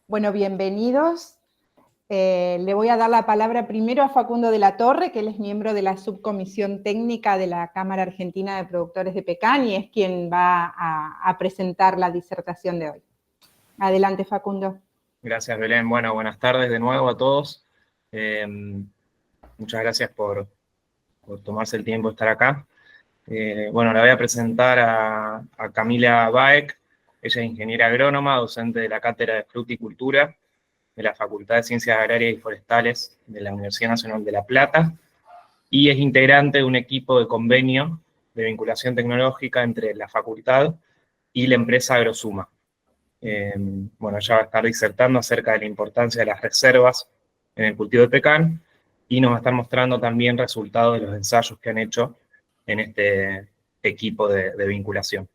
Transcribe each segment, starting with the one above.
Bueno, bienvenidos. Le voy a dar la palabra primero a Facundo de la Torre, que él es miembro de la subcomisión técnica de la Cámara Argentina de Productores de Pecan y es quien va a presentar la disertación de hoy. Adelante, Facundo. Gracias, Belén. Bueno, buenas tardes de nuevo a todos. Muchas gracias por tomarse el tiempo de estar acá. Bueno, la voy a presentar a Camila Baek. Ella es ingeniera agrónoma, docente de la Cátedra de Fruticultura de la Facultad de Ciencias Agrarias y Forestales de la Universidad Nacional de La Plata, y es integrante de un equipo de convenio de vinculación tecnológica entre la facultad y la empresa Agrosuma. Bueno, ella va a estar disertando acerca de la importancia de las reservas en el cultivo de pecan, y nos va a estar mostrando también resultados de los ensayos que han hecho en este equipo de vinculación.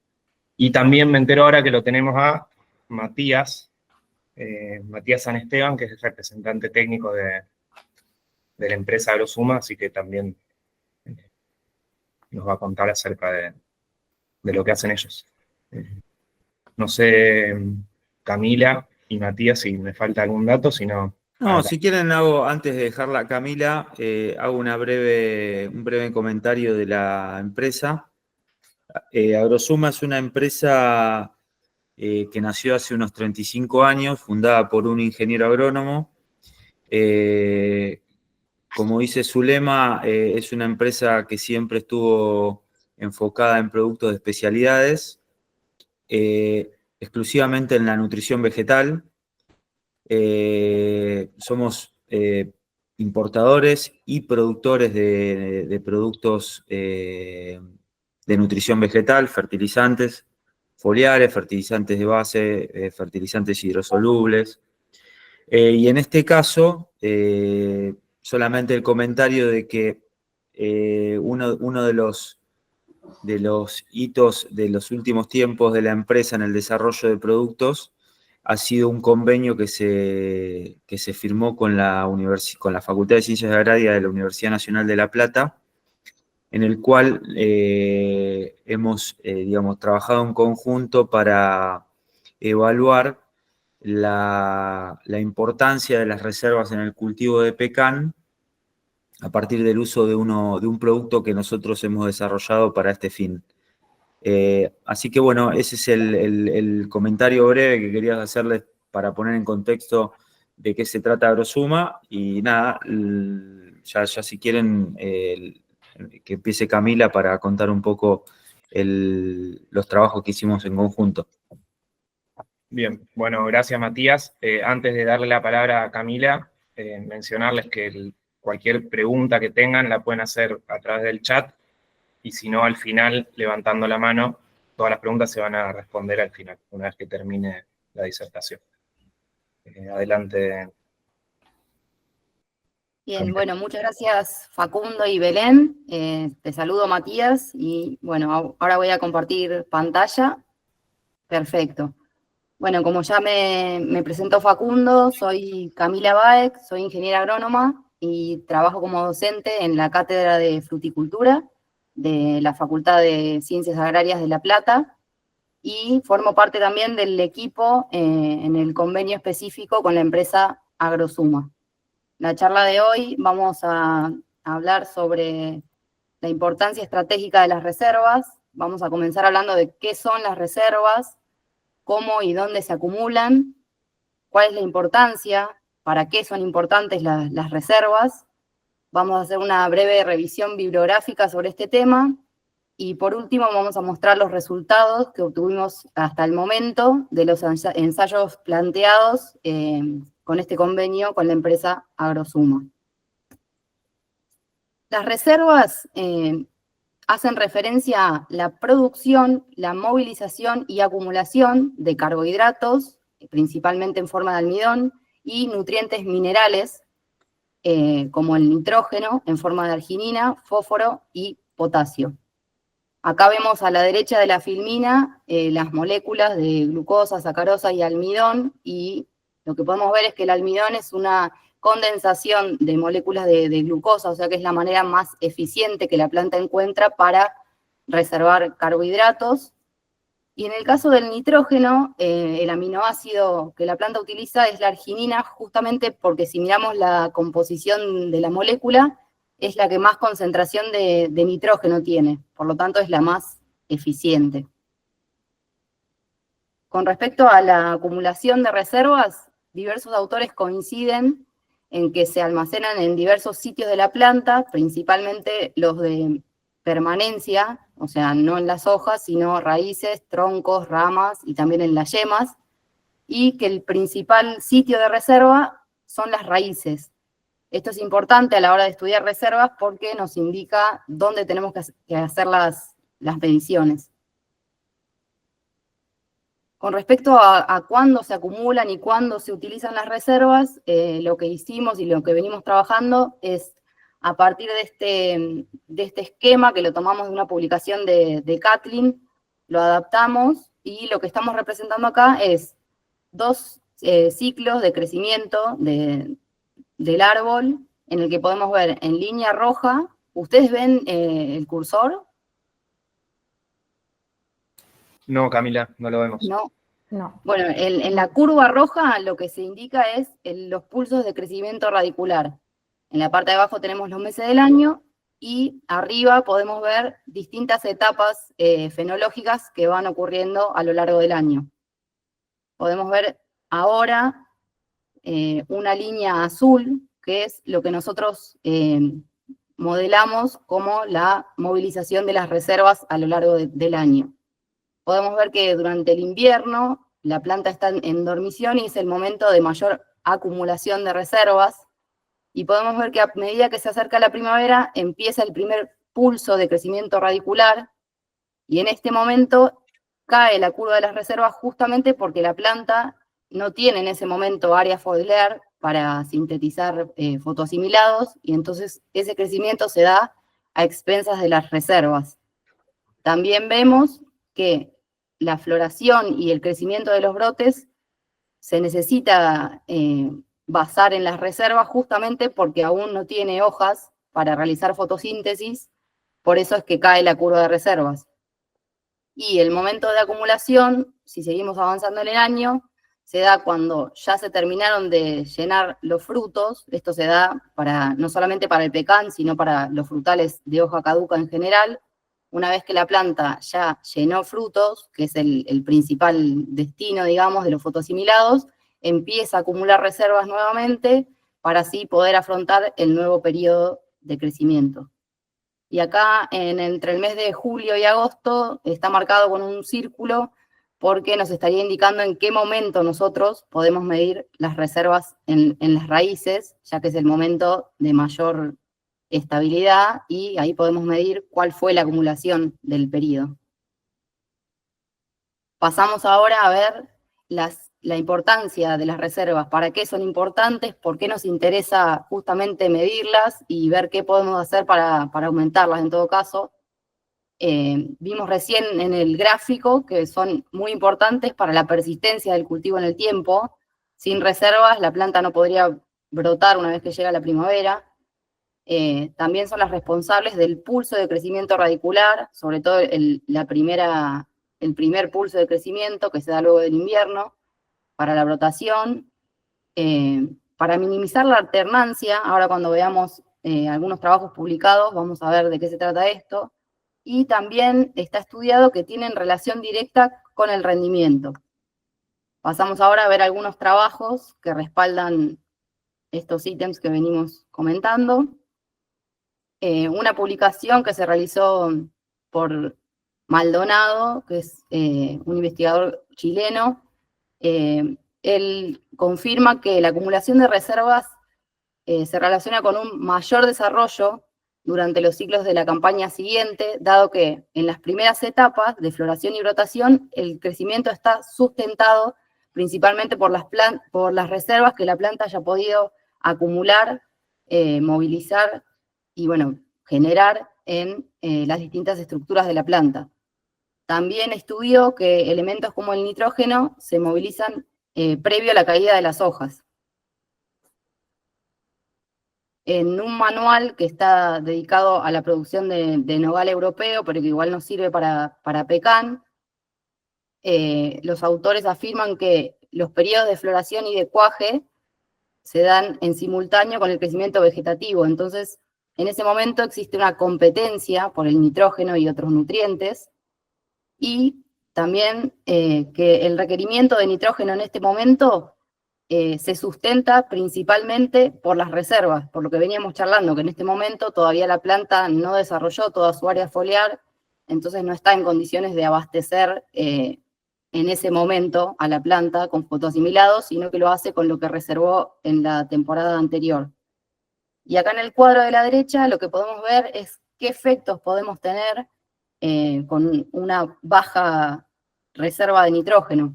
Y también me entero ahora que lo tenemos a Matías San Esteban, que es el representante técnico de la empresa Agrosuma, así que también nos va a contar acerca de lo que hacen ellos. No sé, Camila y Matías, si me falta algún dato, si no... No, si quieren antes de dejarla a Camila, hago un breve comentario de la empresa. Agrosuma es una empresa que nació hace unos 35 años, fundada por un ingeniero agrónomo. Como dice su lema, es una empresa que siempre estuvo enfocada en productos de especialidades, exclusivamente en la nutrición vegetal. Somos importadores y productores de productos de nutrición vegetal, fertilizantes foliares, fertilizantes de base, fertilizantes hidrosolubles. Y en este caso, solamente el comentario de que uno de los hitos de los últimos tiempos de la empresa en el desarrollo de productos ha sido un convenio que se firmó con la Facultad de Ciencias Agrarias de la Universidad Nacional de La Plata, en el cual hemos trabajado en conjunto para evaluar la importancia de las reservas en el cultivo de pecan a partir del uso de un producto que nosotros hemos desarrollado para este fin. Así que bueno, ese es el comentario breve que quería hacerles para poner en contexto de qué se trata Agrosuma. Y nada, ya si quieren que empiece Camila para contar un poco los trabajos que hicimos en conjunto. Bien, bueno, gracias Matías. Antes de darle la palabra a Camila, mencionarles que cualquier pregunta que tengan la pueden hacer a través del chat, y si no, al final, levantando la mano, todas las preguntas se van a responder al final, una vez que termine la disertación. Adelante. Bien, bueno, muchas gracias Facundo y Belén. Te saludo Matías y bueno, ahora voy a compartir pantalla. Perfecto. Bueno, como ya me presentó Facundo, soy Camila Baek, soy ingeniera agrónoma y trabajo como docente en la Cátedra de Fruticultura de la Facultad de Ciencias Agrarias de La Plata, y formo parte también del equipo en el convenio específico con la empresa Agrosuma. La charla de hoy vamos a hablar sobre la importancia estratégica de las reservas. Vamos a comenzar hablando de qué son las reservas, cómo y dónde se acumulan, cuál es la importancia, para qué son importantes las reservas. Vamos a hacer una breve revisión bibliográfica sobre este tema, y por último vamos a mostrar los resultados que obtuvimos hasta el momento de los ensayos planteados con este convenio con la empresa Agrosuma. Las reservas hacen referencia a la producción, la movilización y acumulación de carbohidratos, principalmente en forma de almidón, y nutrientes minerales, como el nitrógeno en forma de arginina, fósforo y potasio. Acá vemos a la derecha de la filmina las moléculas de glucosa, sacarosa y almidón, y lo que podemos ver es que el almidón es una condensación de moléculas de glucosa, o sea que es la manera más eficiente que la planta encuentra para reservar carbohidratos. Y en el caso del nitrógeno, el aminoácido que la planta utiliza es la arginina, justamente porque si miramos la composición de la molécula, es la que más concentración de nitrógeno tiene, por lo tanto es la más eficiente. Con respecto a la acumulación de reservas, diversos autores coinciden en que se almacenan en diversos sitios de la planta, principalmente los de permanencia, o sea, no en las hojas, sino raíces, troncos, ramas y también en las yemas, y que el principal sitio de reserva son las raíces. Esto es importante a la hora de estudiar reservas porque nos indica dónde tenemos que hacer las mediciones. Con respecto a cuándo se acumulan y cuándo se utilizan las reservas, lo que hicimos y lo que venimos trabajando es, a partir de este esquema, que lo tomamos de una publicación de Catlin, lo adaptamos, y lo que estamos representando acá es 2 ciclos de crecimiento del árbol, en el que podemos ver en línea roja. ¿Ustedes ven el cursor? No, Camila, no lo vemos. No. No. Bueno, en la curva roja lo que se indica es los pulsos de crecimiento radicular. En la parte de abajo tenemos los meses del año, y arriba podemos ver distintas etapas fenológicas que van ocurriendo a lo largo del año. Podemos ver ahora una línea azul, que es lo que nosotros modelamos como la movilización de las reservas a lo largo del año. Podemos ver que durante el invierno la planta está en dormición y es el momento de mayor acumulación de reservas, y podemos ver que a medida que se acerca la primavera empieza el primer pulso de crecimiento radicular, y en este momento cae la curva de las reservas justamente porque la planta no tiene en ese momento área foliar para sintetizar fotoasimilados, y entonces ese crecimiento se da a expensas de las reservas. También vemos que la floración y el crecimiento de los brotes se necesita basar en las reservas justamente porque aún no tiene hojas para realizar fotosíntesis, por eso es que cae la curva de reservas. Y el momento de acumulación, si seguimos avanzando en el año, se da cuando ya se terminaron de llenar los frutos. Esto se da no solamente para el pecán, sino para los frutales de hoja caduca en general. Una vez que la planta ya llenó frutos, que es el principal destino, digamos, de los fotoasimilados, empieza a acumular reservas nuevamente para así poder afrontar el nuevo periodo de crecimiento. Y acá, entre el mes de julio y agosto, está marcado con un círculo porque nos estaría indicando en qué momento nosotros podemos medir las reservas en las raíces, ya que es el momento de mayor estabilidad, y ahí podemos medir cuál fue la acumulación del periodo. Pasamos ahora a ver la importancia de las reservas, para qué son importantes, por qué nos interesa justamente medirlas y ver qué podemos hacer para aumentarlas en todo caso. Vimos recién en el gráfico que son muy importantes para la persistencia del cultivo en el tiempo. Sin reservas la planta no podría brotar una vez que llega la primavera. También son las responsables del pulso de crecimiento radicular, sobre todo el primer pulso de crecimiento que se da luego del invierno, para la brotación, para minimizar la alternancia. Ahora cuando veamos algunos trabajos publicados vamos a ver de qué se trata esto, y también está estudiado que tienen relación directa con el rendimiento. Pasamos ahora a ver algunos trabajos que respaldan estos ítems que venimos comentando. Una publicación que se realizó por Maldonado, que es un investigador chileno. Él confirma que la acumulación de reservas se relaciona con un mayor desarrollo durante los ciclos de la campaña siguiente, dado que en las primeras etapas de floración y brotación el crecimiento está sustentado principalmente por las reservas que la planta haya podido acumular, movilizar y, bueno, generar en las distintas estructuras de la planta. También estudió que elementos como el nitrógeno se movilizan previo a la caída de las hojas. En un manual que está dedicado a la producción de nogal europeo, pero que igual nos sirve para pecán, los autores afirman que los periodos de floración y de cuaje se dan en simultáneo con el crecimiento vegetativo. Entonces, en ese momento existe una competencia por el nitrógeno y otros nutrientes, y también que el requerimiento de nitrógeno en este momento se sustenta principalmente por las reservas, por lo que veníamos charlando, que en este momento todavía la planta no desarrolló toda su área foliar, entonces no está en condiciones de abastecer en ese momento a la planta con fotoasimilados, sino que lo hace con lo que reservó en la temporada anterior. Y acá en el cuadro de la derecha lo que podemos ver es qué efectos podemos tener con una baja reserva de nitrógeno.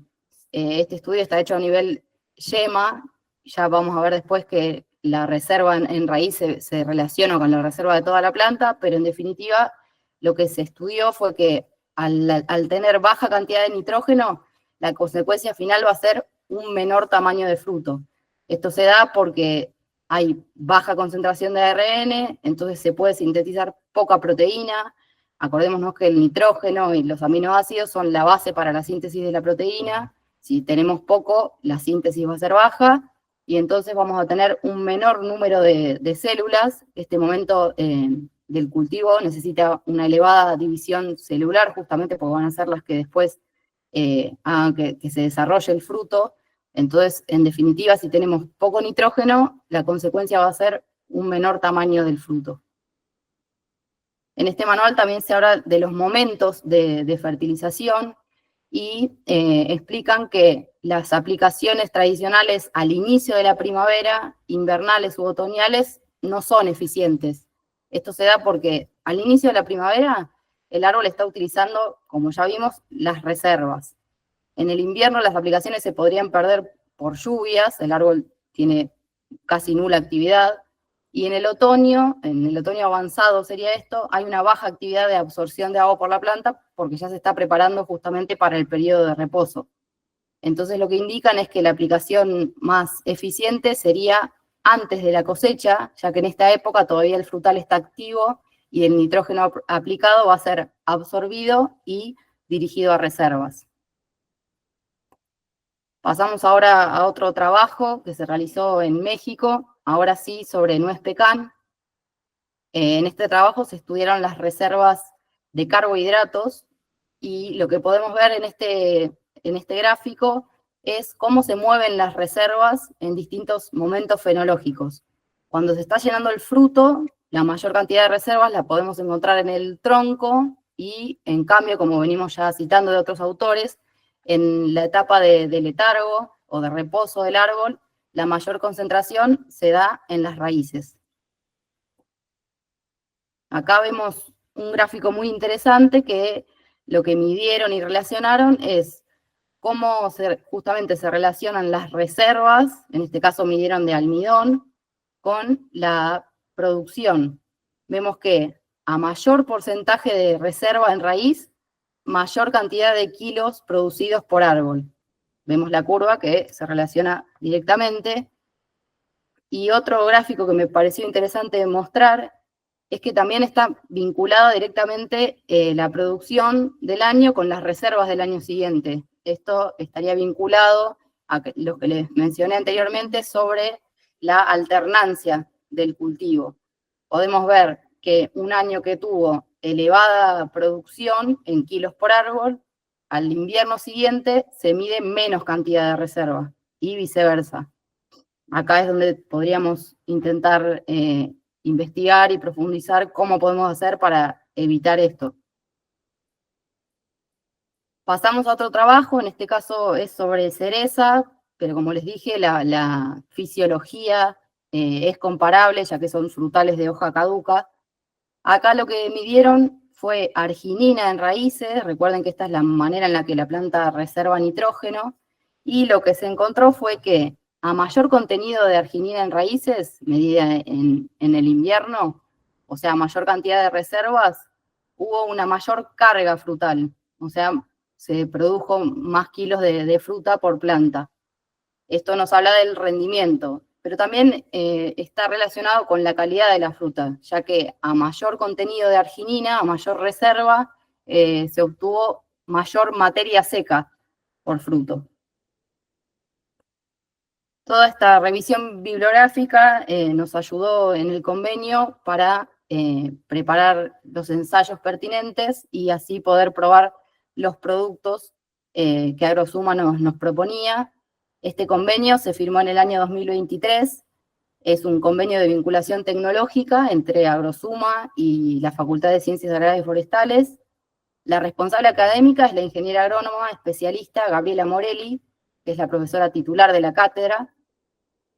Este estudio está hecho a nivel yema, ya vamos a ver después que la reserva en raíz se relaciona con la reserva de toda la planta, pero en definitiva lo que se estudió fue que al tener baja cantidad de nitrógeno, la consecuencia final va a ser un menor tamaño de fruto. Esto se da porque hay baja concentración de ARN, entonces se puede sintetizar poca proteína. Acordémonos que el nitrógeno y los aminoácidos son la base para la síntesis de la proteína. Si tenemos poco, la síntesis va a ser baja, y entonces vamos a tener un menor número de células. Este momento del cultivo necesita una elevada división celular, justamente porque van a ser las que después hagan que se desarrolle el fruto. Entonces, en definitiva, si tenemos poco nitrógeno, la consecuencia va a ser un menor tamaño del fruto. En este manual también se habla de los momentos de fertilización, y explican que las aplicaciones tradicionales al inicio de la primavera, invernales u otoñales, no son eficientes. Esto se da porque al inicio de la primavera el árbol está utilizando, como ya vimos, las reservas. En el invierno las aplicaciones se podrían perder por lluvias, el árbol tiene casi nula actividad, y en el otoño avanzado sería esto, hay una baja actividad de absorción de agua por la planta porque ya se está preparando justamente para el periodo de reposo. Entonces lo que indican es que la aplicación más eficiente sería antes de la cosecha, ya que en esta época todavía el frutal está activo y el nitrógeno aplicado va a ser absorbido y dirigido a reservas. Pasamos ahora a otro trabajo que se realizó en México, ahora sí sobre nuez pecan. En este trabajo se estudiaron las reservas de carbohidratos, y lo que podemos ver en este gráfico es cómo se mueven las reservas en distintos momentos fenológicos. Cuando se está llenando el fruto, la mayor cantidad de reservas la podemos encontrar en el tronco, y en cambio, como venimos ya citando de otros autores, en la etapa de letargo o de reposo del árbol, la mayor concentración se da en las raíces. Acá vemos un gráfico muy interesante que lo que midieron y relacionaron es cómo justamente se relacionan las reservas, en este caso midieron de almidón, con la producción. Vemos que a mayor porcentaje de reserva en raíz, mayor cantidad de kilos producidos por árbol. Vemos la curva que se relaciona directamente. Y otro gráfico que me pareció interesante mostrar es que también está vinculada directamente la producción del año con las reservas del año siguiente. Esto estaría vinculado a lo que les mencioné anteriormente sobre la alternancia del cultivo. Podemos ver que un año que tuvo elevada producción en kilos por árbol, al invierno siguiente se mide menos cantidad de reserva, y viceversa. Acá es donde podríamos intentar investigar y profundizar cómo podemos hacer para evitar esto. Pasamos a otro trabajo, en este caso es sobre cereza, pero como les dije, la fisiología es comparable, ya que son frutales de hoja caduca. Acá lo que midieron fue arginina en raíces, recuerden que esta es la manera en la que la planta reserva nitrógeno, y lo que se encontró fue que a mayor contenido de arginina en raíces, medida en el invierno, o sea, mayor cantidad de reservas, hubo una mayor carga frutal, o sea, se produjo más kilos de fruta por planta. Esto nos habla del rendimiento, pero también está relacionado con la calidad de la fruta, ya que a mayor contenido de arginina, a mayor reserva, se obtuvo mayor materia seca, por fruto. Toda esta revisión bibliográfica nos ayudó en el convenio para preparar los ensayos pertinentes y así poder probar los productos que Agrosuma nos proponía. Este convenio se firmó en el año 2023, es un convenio de vinculación tecnológica entre Agrosuma y la Facultad de Ciencias Agrarias y Forestales. La responsable académica es la ingeniera agrónoma especialista Gabriela Morelli, que es la profesora titular de la cátedra,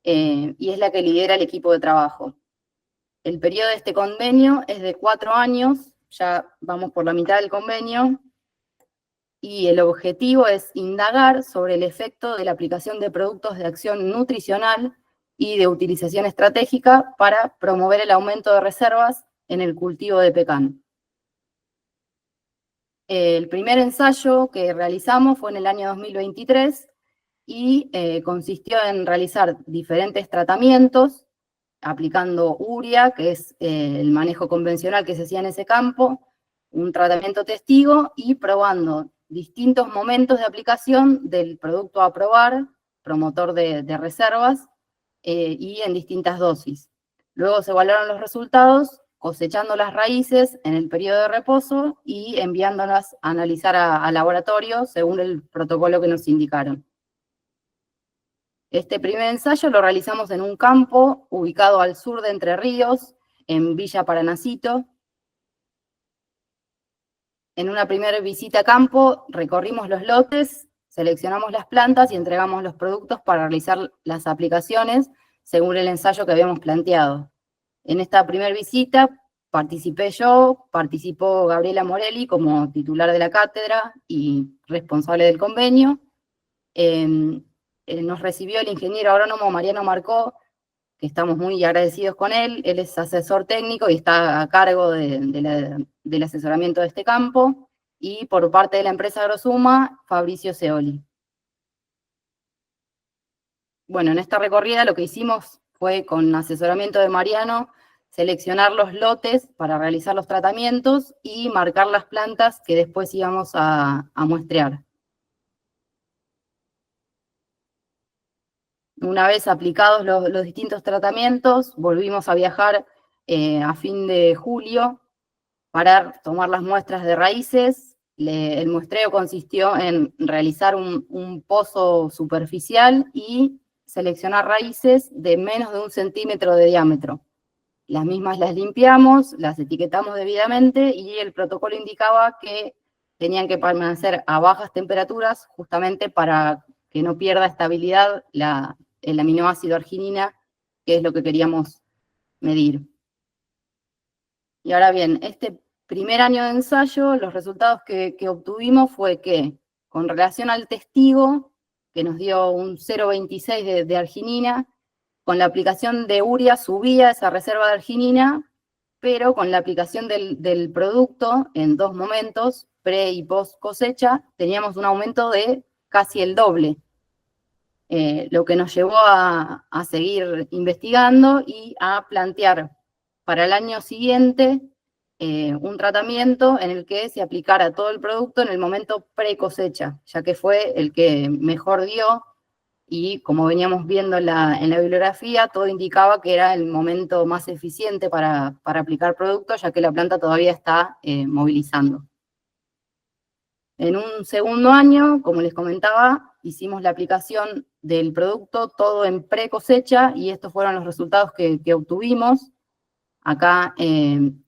y es la que lidera el equipo de trabajo. El periodo de este convenio es de 4 años, ya vamos por la mitad del convenio, y el objetivo es indagar sobre el efecto de la aplicación de productos de acción nutricional y de utilización estratégica para promover el aumento de reservas en el cultivo de pecan. El primer ensayo que realizamos fue en el año 2023 y consistió en realizar diferentes tratamientos, aplicando urea, que es el manejo convencional que se hacía en ese campo, un tratamiento testigo y probando distintos momentos de aplicación del producto a probar, promotor de reservas, y en distintas dosis. Luego se evaluaron los resultados, cosechando las raíces en el periodo de reposo y enviándolas a analizar a laboratorio según el protocolo que nos indicaron. Este primer ensayo lo realizamos en un campo ubicado al sur de Entre Ríos, en Villa Paranacito. En una primera visita a campo recorrimos los lotes, seleccionamos las plantas y entregamos los productos para realizar las aplicaciones según el ensayo que habíamos planteado. En esta primera visita participé yo, participó Gabriela Morelli como titular de la cátedra y responsable del convenio. Nos recibió el ingeniero agrónomo Mariano Marcó, que estamos muy agradecidos con él. Él es asesor técnico y está a cargo del asesoramiento de este campo. Y por parte de la empresa Agrosuma, Fabricio Seoli. Bueno, en esta recorrida lo que hicimos fue, con asesoramiento de Mariano, seleccionar los lotes para realizar los tratamientos y marcar las plantas que después íbamos a muestrear. Una vez aplicados los distintos tratamientos, volvimos a viajar a fin de julio para tomar las muestras de raíces. El muestreo consistió en realizar un pozo superficial y seleccionar raíces de menos de 1 centímetro de diámetro. Las mismas las limpiamos, las etiquetamos debidamente y el protocolo indicaba que tenían que permanecer a bajas temperaturas justamente para que no pierda estabilidad el aminoácido arginina, que es lo que queríamos medir. Y ahora bien, este primer año de ensayo, los resultados que obtuvimos fue que, con relación al testigo, que nos dio un 0,26 de arginina, con la aplicación de urea subía esa reserva de arginina, pero con la aplicación del producto en 2 momentos, pre y post cosecha, teníamos un aumento de casi el doble. Lo que nos llevó a seguir investigando y a plantear para el año siguiente un tratamiento en el que se aplicara todo el producto en el momento pre-cosecha, ya que fue el que mejor dio, y como veníamos viendo en la bibliografía, todo indicaba que era el momento más eficiente para aplicar productos, ya que la planta todavía está movilizando. En un segundo año, como les comentaba, hicimos la aplicación del producto todo en pre-cosecha y estos fueron los resultados que obtuvimos. Acá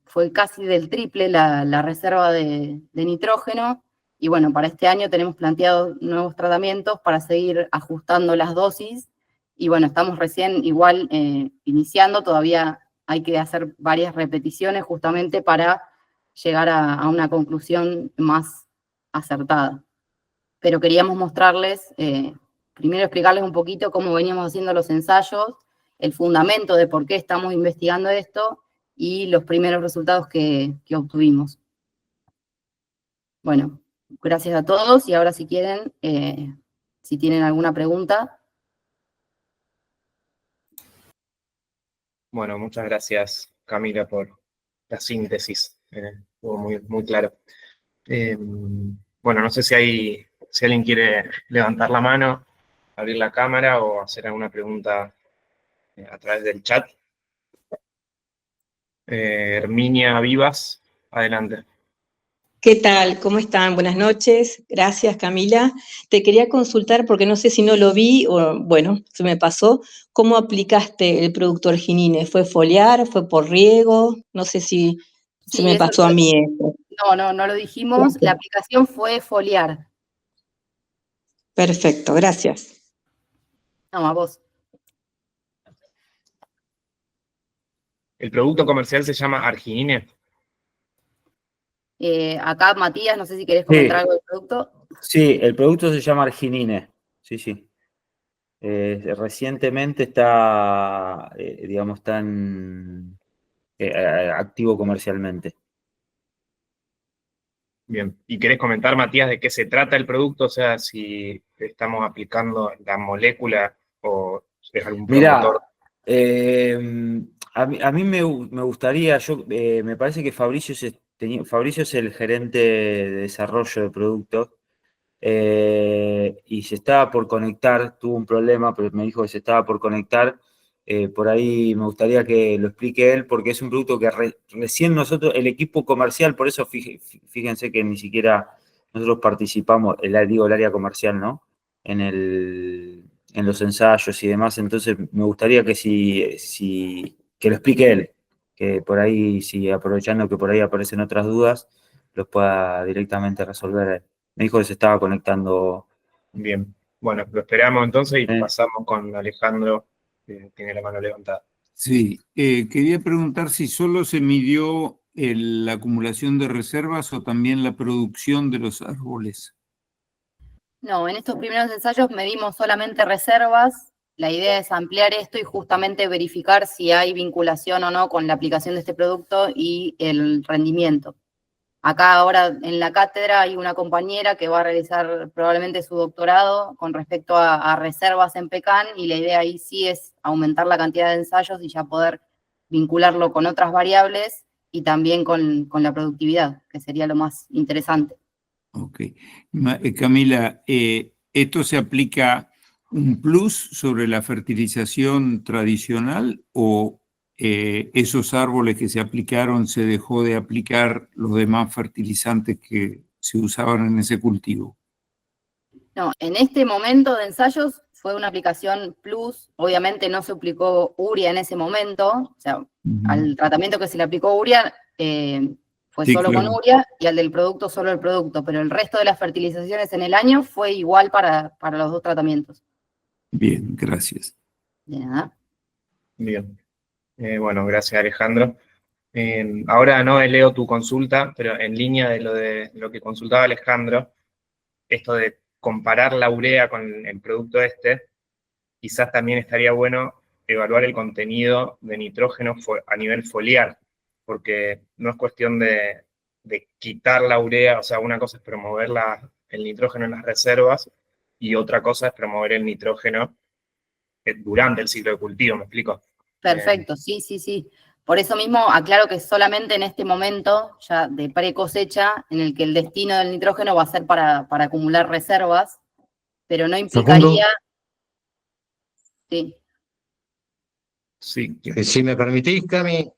fue casi del triple la reserva de nitrógeno, y bueno, para este año tenemos planteados nuevos tratamientos para seguir ajustando las dosis, y bueno, estamos recién igual iniciando, todavía hay que hacer varias repeticiones justamente para llegar a una conclusión más acertada. Pero queríamos mostrarles, primero explicarles un poquito cómo veníamos haciendo los ensayos, el fundamento de por qué estamos investigando esto y los primeros resultados que obtuvimos. Bueno, gracias a todos y ahora si quieren, si tienen alguna pregunta. Bueno, muchas gracias, Camila, por la síntesis. Estuvo muy claro. Bueno, no sé si hay si alguien quiere levantar la mano, abrir la cámara o hacer alguna pregunta a través del chat. Herminia Vivas, adelante. ¿Qué tal? ¿Cómo están? Buenas noches. Gracias, Camila. Te quería consultar, porque no sé si no lo vi o, bueno, se me pasó, ¿cómo aplicaste el producto arginine? ¿Fue foliar? ¿Fue por riego? No sé si se Sí, me eso pasó a mí eso. no lo dijimos. La aplicación fue foliar. Perfecto, gracias. No, a vos. ¿El producto comercial se llama arginine? Acá, Matías, no sé si querés comentar algo del producto. Sí, el producto se llama arginine. Sí, sí. Recientemente está, digamos, tan activo comercialmente. Bien. ¿Y querés comentar, Matías, de qué se trata el producto? O sea, si estamos aplicando la molécula o es algún promotor. Mirá, a mí me gustaría, me parece que Fabricio Fabricio es el gerente de desarrollo de productos, y se estaba por conectar, tuvo un problema, pero me dijo que se estaba por conectar. Por ahí me gustaría que lo explique él, porque es un producto que recién nosotros, el equipo comercial, por eso fíjense que ni siquiera nosotros participamos, el área comercial, ¿no? En los ensayos y demás. Entonces me gustaría que que lo explique él, que por ahí, si aprovechando que por ahí aparecen otras dudas, los pueda directamente resolver él. Me dijo que se estaba conectando. Bien. Bueno, lo esperamos entonces y Eh. pasamos con Alejandro, que tiene la mano levantada. Sí, quería preguntar si solo se midió la acumulación de reservas o también la producción de los árboles. No, en estos primeros ensayos medimos solamente reservas. La idea es ampliar esto y justamente verificar si hay vinculación o no con la aplicación de este producto y el rendimiento. Acá ahora en la cátedra hay una compañera que va a realizar probablemente su doctorado con respecto a reservas en Pecan, y la idea ahí sí es aumentar la cantidad de ensayos y ya poder vincularlo con otras variables y también con la productividad, que sería lo más interesante. Ok. Camila, ¿esto se aplica un plus sobre la fertilización tradicional o esos árboles que se aplicaron se dejó de aplicar los demás fertilizantes que se usaban en ese cultivo? No, en este momento de ensayos fue una aplicación plus. Obviamente no se aplicó urea en ese momento, o sea, al tratamiento que se le aplicó urea fue Sí, solo claro. con urea, y al del producto solo el producto, pero el resto de las fertilizaciones en el año fue igual para los dos tratamientos. Bien, gracias. De nada. Bien. Bueno, gracias, Alejandro. Ahora no leo tu consulta, pero en línea de lo que consultaba Alejandro, esto de comparar la urea con el producto quizás también estaría bueno evaluar el contenido de nitrógeno a nivel foliar, porque no es cuestión de quitar la urea, o sea, una cosa es promover el nitrógeno en las reservas y otra cosa es promover el nitrógeno durante el ciclo de cultivo, ¿me explico? Perfecto, sí. Por eso mismo aclaro que solamente en este momento, ya de pre-cosecha, en el que el destino del nitrógeno va a ser para acumular reservas, pero no implicaría... Sí. Sí. Si me permitís, Cami,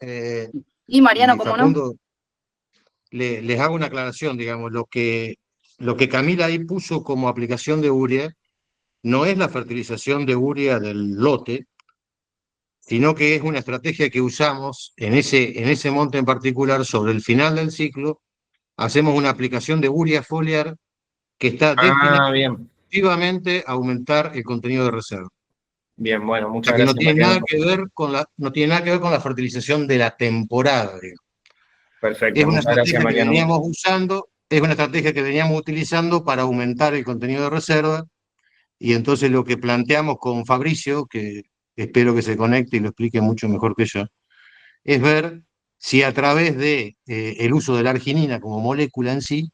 Y Mariano, y ¿cómo no? Facundo, les hago una aclaración, digamos, lo que Camila ahí puso como aplicación de urea no es la fertilización de urea del lote, sino que es una estrategia que usamos en ese monte en particular. Sobre el final del ciclo, hacemos una aplicación de urea foliar que está destinada Bien. exclusivamente a aumentar el contenido de reserva. Bien, bueno, O muchas sea que no gracias, tiene Mariano. nada que ver no tiene nada que ver con la fertilización de la temporada, digamos. Perfecto, Es una muchas gracias, estrategia que Mariano. veníamos usando, es una estrategia que veníamos utilizando para aumentar el contenido de reserva, y entonces lo que planteamos con Fabricio, que espero que se conecte y lo explique mucho mejor que yo, es ver si a través de el uso de la arginina como molécula en sí,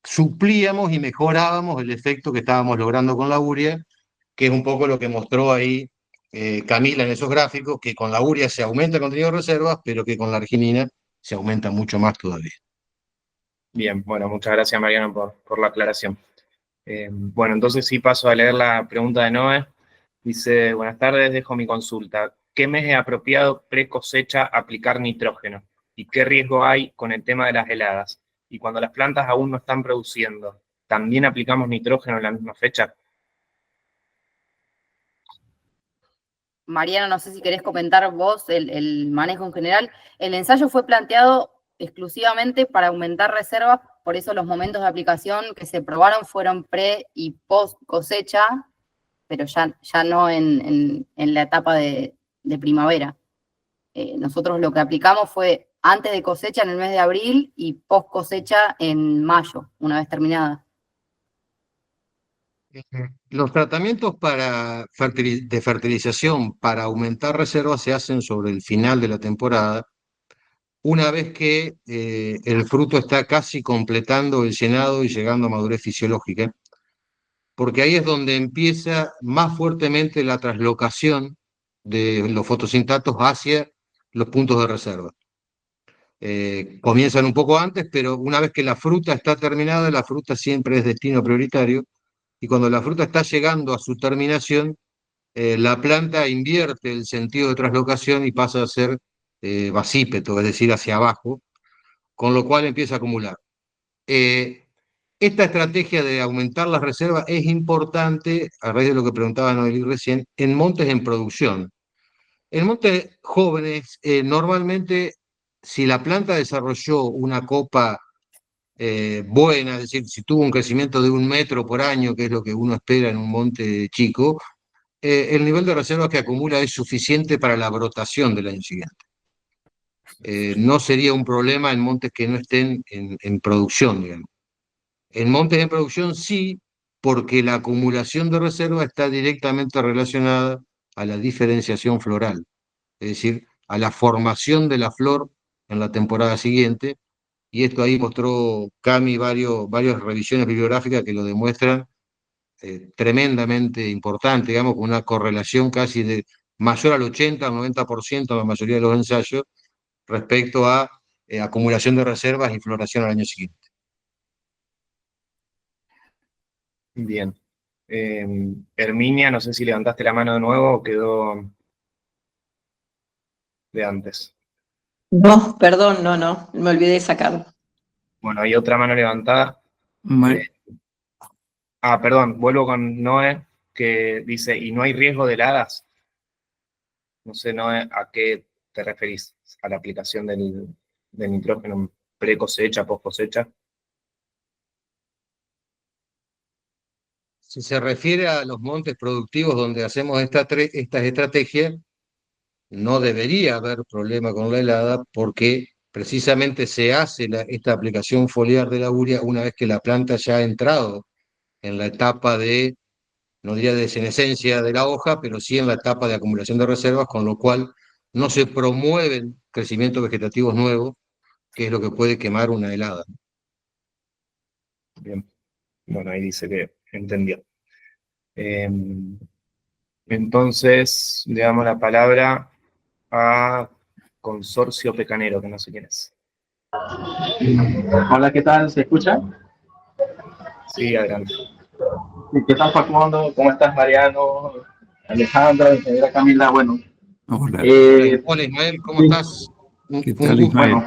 suplíamos y mejorábamos el efecto que estábamos logrando con la urea, que es un poco lo que mostró ahí Camila en esos gráficos, que con la urea se aumenta el contenido de reservas, pero que con la arginina se aumenta mucho más todavía. Bien, bueno, muchas gracias Mariano por la aclaración. Bueno, entonces sí paso a leer la pregunta de Noé. Dice, buenas tardes, dejo mi consulta. ¿Qué mes es apropiado pre-cosecha aplicar nitrógeno? ¿Y qué riesgo hay con el tema de las heladas? Y cuando las plantas aún no están produciendo, ¿también aplicamos nitrógeno en la misma fecha? Mariana, no sé si querés comentar vos el manejo en general. El ensayo fue planteado exclusivamente para aumentar reservas, por eso los momentos de aplicación que se probaron fueron pre y post cosecha, pero ya no en la etapa de primavera. Nosotros lo que aplicamos fue antes de cosecha en el mes de abril y post cosecha en mayo, una vez terminada. Los tratamientos de fertilización para aumentar reservas se hacen sobre el final de la temporada, una vez que el fruto está casi completando el llenado y llegando a madurez fisiológica, porque ahí es donde empieza más fuertemente la traslocación de los fotosintatos hacia los puntos de reserva. Comienzan un poco antes, pero una vez que la fruta está terminada, la fruta siempre es destino prioritario, y cuando la fruta está llegando a su terminación, la planta invierte el sentido de traslocación y pasa a ser basípeto, es decir, hacia abajo, con lo cual empieza a acumular. Esta estrategia de aumentar las reservas es importante, a raíz de lo que preguntaba Noelí recién, en montes en producción. En montes jóvenes, normalmente, si la planta desarrolló una copa buena, es decir, si tuvo un crecimiento de 1 metro por año, que es lo que uno espera en un monte chico, el nivel de reservas que acumula es suficiente para la brotación del año siguiente. No sería un problema en montes que no estén en producción, digamos. En montes en producción sí, porque la acumulación de reserva está directamente relacionada a la diferenciación floral, es decir, a la formación de la flor en la temporada siguiente, y esto ahí mostró Cami varias revisiones bibliográficas que lo demuestran tremendamente importante, digamos, con una correlación casi de mayor al 80, al 90% en la mayoría de los ensayos, respecto a acumulación de reservas y floración al año siguiente. Bien. Herminia, no sé si levantaste la mano de nuevo o quedó de antes. No, perdón, no, me olvidé de sacarlo. Bueno, hay otra mano levantada. Perdón, vuelvo con Noé, que dice, ¿y no hay riesgo de heladas? No sé, Noé, ¿a qué te referís? ¿A la aplicación del nitrógeno pre-cosecha, post-cosecha? Si se refiere a los montes productivos donde hacemos estas estrategias, no debería haber problema con la helada porque precisamente se hace esta aplicación foliar de la urea una vez que la planta ya ha entrado en la etapa de, no diría de senescencia de la hoja, pero sí en la etapa de acumulación de reservas, con lo cual no se promueven crecimientos vegetativos nuevos, que es lo que puede quemar una helada. Bien. Bueno, ahí dice que entendió. Entonces, le damos la palabra a Consorcio Pecanero, que no sé quién es. Hola, ¿qué tal? ¿Se escucha? Sí, adelante. ¿Qué tal, Facundo? ¿Cómo estás, Mariano? Alejandra, ingeniera Camila, bueno. Hola. Hola Ismael, ¿cómo estás? ¿Qué tal, Ismael? Bueno,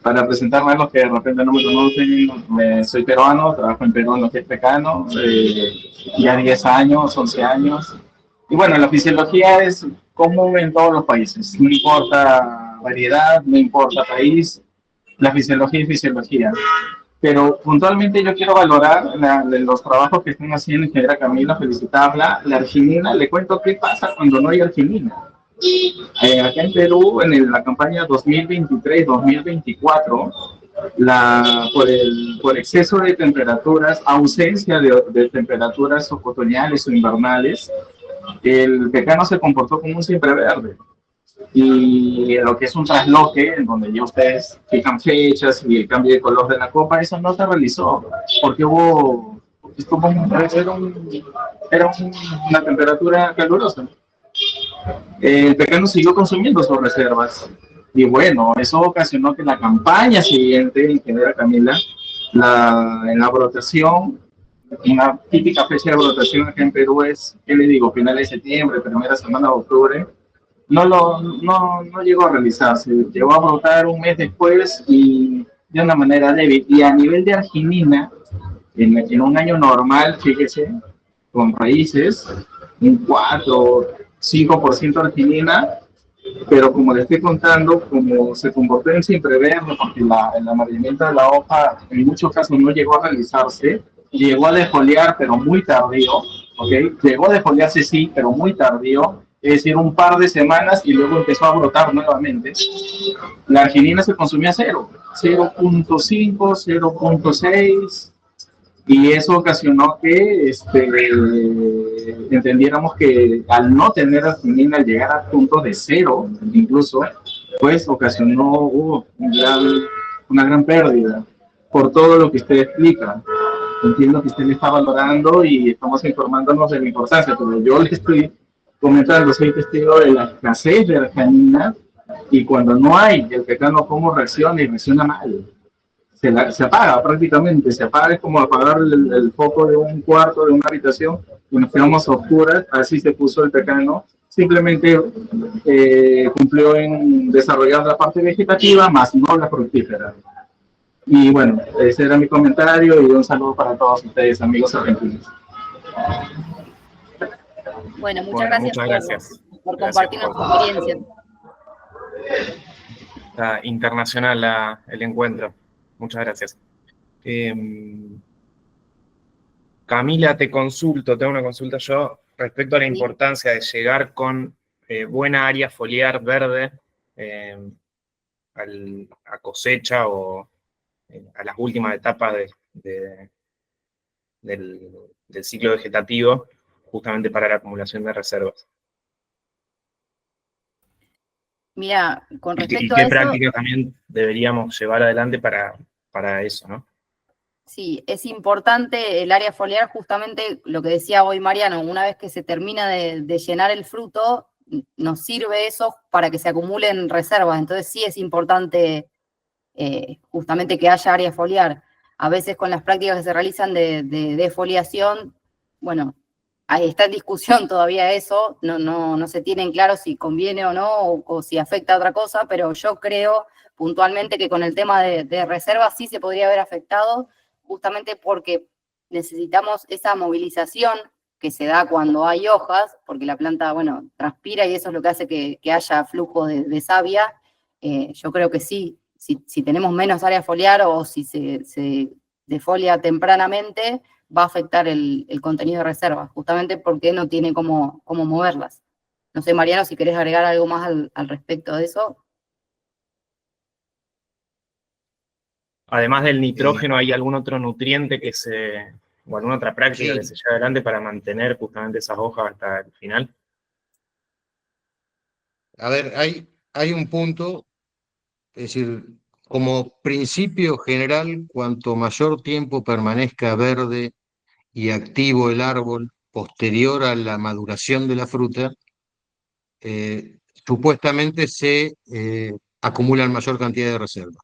para presentarme a los que de repente no me conocen, soy peruano, trabajo en Perú en lo que es Pecano, ya 10 años, 11 años. Y bueno, la fisiología es común en todos los países, no importa variedad, no importa país, la fisiología es fisiología. Pero puntualmente yo quiero valorar los trabajos que están haciendo ingeniera Camila, felicitarla. La arginina, le cuento qué pasa cuando no hay arginina. Acá en Perú, en la campaña 2023-2024, por exceso de temperaturas, ausencia de temperaturas otoñales o invernales, el pecano se comportó como un siempreverde. Y lo que es un trasloque, en donde ya ustedes fijan fechas y el cambio de color de la copa, eso no se realizó, porque era una temperatura calurosa. El pecano siguió consumiendo sus reservas. Y bueno, eso ocasionó que la campaña siguiente, ingeniera Camila, en la brotación, una típica fecha de brotación aquí en Perú es, ¿qué le digo? Finales de septiembre, primera semana de octubre. No llegó a realizarse, llegó a brotar un mes después y de una manera débil. Y a nivel de arginina, en un año normal, fíjese, con raíces, un 4, 5% de arginina, pero como le estoy contando, como se comportó en sin preverlo, porque el amarillamiento de la hoja en muchos casos no llegó a realizarse, llegó a defoliar, pero muy tardío, ¿ok? Llegó a defoliarse sí, pero muy tardío, es decir, un par de semanas y luego empezó a brotar nuevamente. La arginina se consumía cero, 0.5, 0.6, y eso ocasionó que entendiéramos que al no tener arginina, al llegar a puntos de cero, incluso, pues ocasionó una gran pérdida por todo lo que usted explica. Entiendo que usted le está valorando y estamos informándonos de la importancia, pero yo le estoy comentando, soy testigo de la escasez de arginina y cuando no hay, el pecano cómo reacciona y reacciona mal. Se apaga prácticamente, se apaga, es como apagar el foco de un cuarto, de una habitación, y nos quedamos a oscuras, así se puso el pecano, simplemente cumplió en desarrollar la parte vegetativa, más no la fructífera. Y bueno, ese era mi comentario y un saludo para todos ustedes, amigos argentinos. Bueno, muchas gracias por compartirnos tu experiencia. Está internacional el encuentro. Muchas gracias. Camila, tengo una consulta yo respecto a la importancia de llegar con buena área foliar verde a cosecha o a las últimas etapas del ciclo vegetativo, justamente para la acumulación de reservas. Mira, con respecto ¿Y a qué eso, prácticas también deberíamos llevar adelante para eso, ¿no? sí, es importante el área foliar, justamente lo que decía hoy Mariano, una vez que se termina de llenar el fruto, nos sirve eso para que se acumulen reservas, entonces sí es importante justamente que haya área foliar. A veces con las prácticas que se realizan de defoliación, bueno, ahí está en discusión todavía eso, no se tiene en claro si conviene o no, o si afecta a otra cosa, pero yo creo puntualmente que con el tema de reservas sí se podría haber afectado, justamente porque necesitamos esa movilización que se da cuando hay hojas, porque la planta, bueno, transpira y eso es lo que hace que haya flujo de savia. Yo creo que sí, si tenemos menos área foliar o si se defolia tempranamente, va a afectar el contenido de reservas, justamente porque no tiene cómo moverlas. No sé, Mariano, si querés agregar algo más al respecto de eso. Además del nitrógeno, ¿hay algún otro nutriente o alguna otra práctica que se lleve adelante para mantener justamente esas hojas hasta el final? A ver, hay un punto, es decir, como principio general, cuanto mayor tiempo permanezca verde y activo el árbol posterior a la maduración de la fruta, supuestamente se acumulan mayor cantidad de reserva.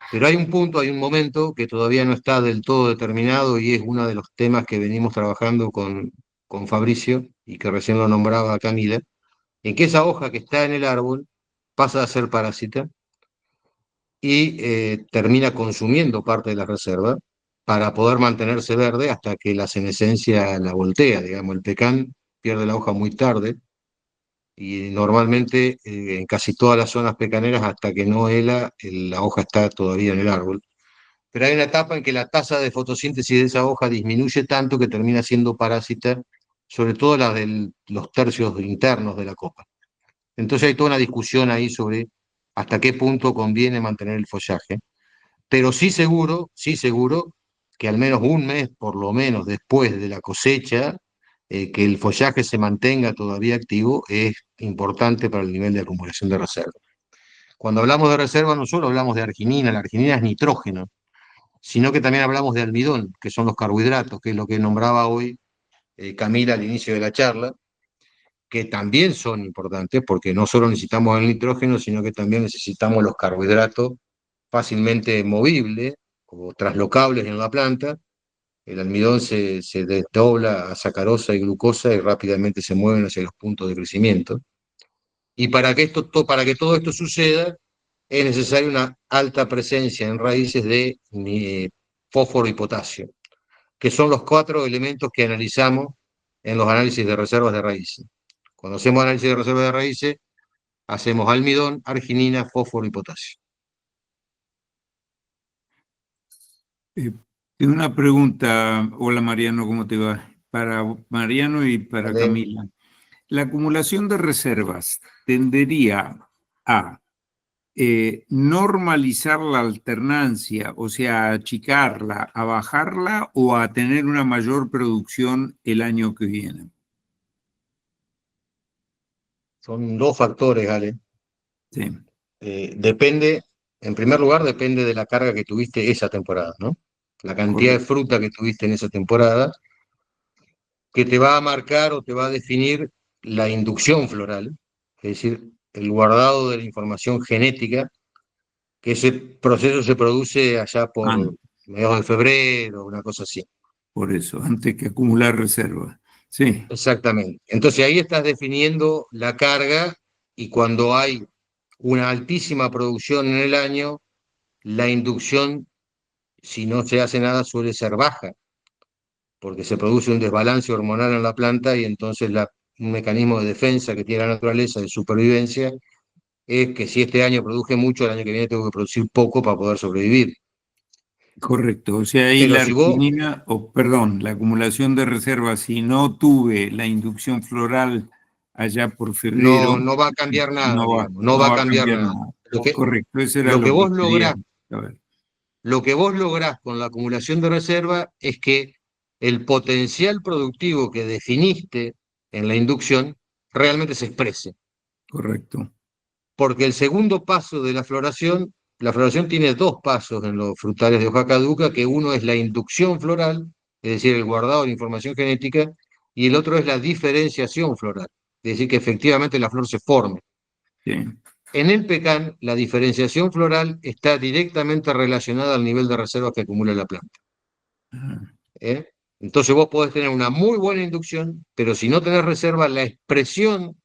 Pero hay un punto, hay un momento que todavía no está del todo determinado y es uno de los temas que venimos trabajando con Fabricio y que recién lo nombraba Camila, en que esa hoja que está en el árbol pasa a ser parásita y termina consumiendo parte de la reserva para poder mantenerse verde hasta que la senescencia la voltea, digamos, el pecán pierde la hoja muy tarde y normalmente en casi todas las zonas pecaneras hasta que no hela, la hoja está todavía en el árbol. Pero hay una etapa en que la tasa de fotosíntesis de esa hoja disminuye tanto que termina siendo parásita, sobre todo la de los tercios internos de la copa. Entonces hay toda una discusión ahí sobre hasta qué punto conviene mantener el follaje, pero sí seguro que al menos un mes, por lo menos después de la cosecha, que el follaje se mantenga todavía activo es importante para el nivel de acumulación de reserva. Cuando hablamos de reserva no solo hablamos de arginina, la arginina es nitrógeno, sino que también hablamos de almidón, que son los carbohidratos, que es lo que nombraba hoy Camila al inicio de la charla, que también son importantes, porque no solo necesitamos el nitrógeno, sino que también necesitamos los carbohidratos fácilmente movibles o traslocables en la planta. El almidón se desdobla a sacarosa y glucosa y rápidamente se mueven hacia los puntos de crecimiento. Y para que todo esto suceda, es necesaria una alta presencia en raíces de fósforo y potasio, que son los 4 elementos que analizamos en los análisis de reservas de raíces. Cuando hacemos análisis de reservas de raíces, hacemos almidón, arginina, fósforo y potasio. Tengo una pregunta. Hola Mariano, ¿cómo te va? Para Mariano y para Vale. Camila. La acumulación de reservas tendería a normalizar la alternancia, o sea, a achicarla, a bajarla o a tener una mayor producción el año que viene. Son 2 factores, Ale. Sí, Depende, en primer lugar, depende de la carga que tuviste esa temporada, ¿no? La cantidad de fruta que tuviste en esa temporada, que te va a marcar o te va a definir la inducción floral, es decir, el guardado de la información genética, que ese proceso se produce allá por mediados de febrero, una cosa así. por eso, antes que acumular reservas. Sí, Exactamente. Entonces ahí estás definiendo la carga y cuando hay una altísima producción en el año, la inducción, si no se hace nada, suele ser baja, porque se produce un desbalance hormonal en la planta y entonces un mecanismo de defensa que tiene la naturaleza de supervivencia es que si este año produje mucho, el año que viene tengo que producir poco para poder sobrevivir. correcto. O sea, ahí Pero la si vos, arginina, perdón, la acumulación de reservas, si no tuve la inducción floral allá por febrero, no va a cambiar nada, no va, digamos, no no va a va a cambiar cambiar nada. nada. Lo que, Correcto, eso era lo que lo que vos quería lográs, saber. lo que vos lográs con la acumulación de reserva es que el potencial productivo que definiste en la inducción realmente se exprese. Correcto. Porque el segundo paso de la floración tiene 2 pasos en los frutales de hoja caduca, que uno es la inducción floral, es decir, el guardado de información genética, y el otro es la diferenciación floral, es decir, que efectivamente la flor se forme. Sí. En el pecan, la diferenciación floral está directamente relacionada al nivel de reservas que acumula la planta. ¿Eh? Entonces vos podés tener una muy buena inducción, pero si no tenés reserva, la expresión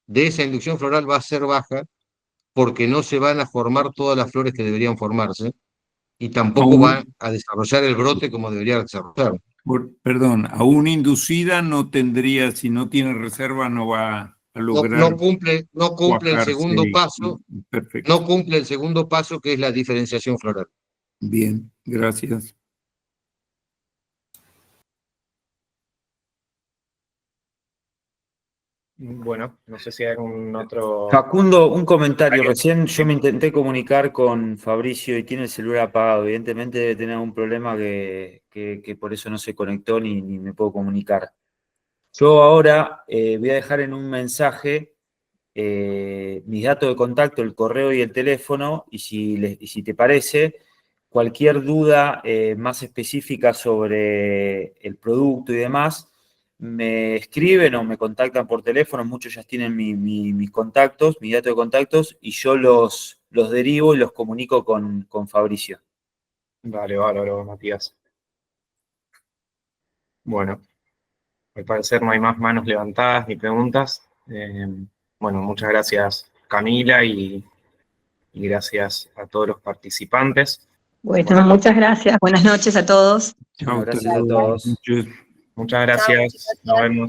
de esa inducción floral va a ser baja porque no se van a formar todas las flores que deberían formarse y tampoco van a desarrollar el brote como debería desarrollar. Perdón, aún inducida no tendría, si no tiene reserva, no va a lograr. No cumple el segundo paso. Perfecto. No cumple el segundo paso, que es la diferenciación floral. Bien, gracias. Bueno, no sé si hay algún otro... Facundo, un comentario. Recién yo me intenté comunicar con Fabricio y tiene el celular apagado. Evidentemente debe tener algún problema que por eso no se conectó ni me puedo comunicar. Yo ahora voy a dejar en un mensaje mis datos de contacto, el correo y el teléfono, y si te parece, cualquier duda más específica sobre el producto y demás, me escriben o me contactan por teléfono. Muchos ya tienen mis contactos, mis datos de contactos, y yo los derivo y los comunico con Fabricio. Vale, bárbaro, Matías. Bueno, al parecer no hay más manos levantadas ni preguntas. Bueno, muchas gracias Camila y gracias a todos los participantes. Bueno, muchas gracias. Buenas noches a todos. Bueno, gracias a todos. Muchas gracias. Nos vemos.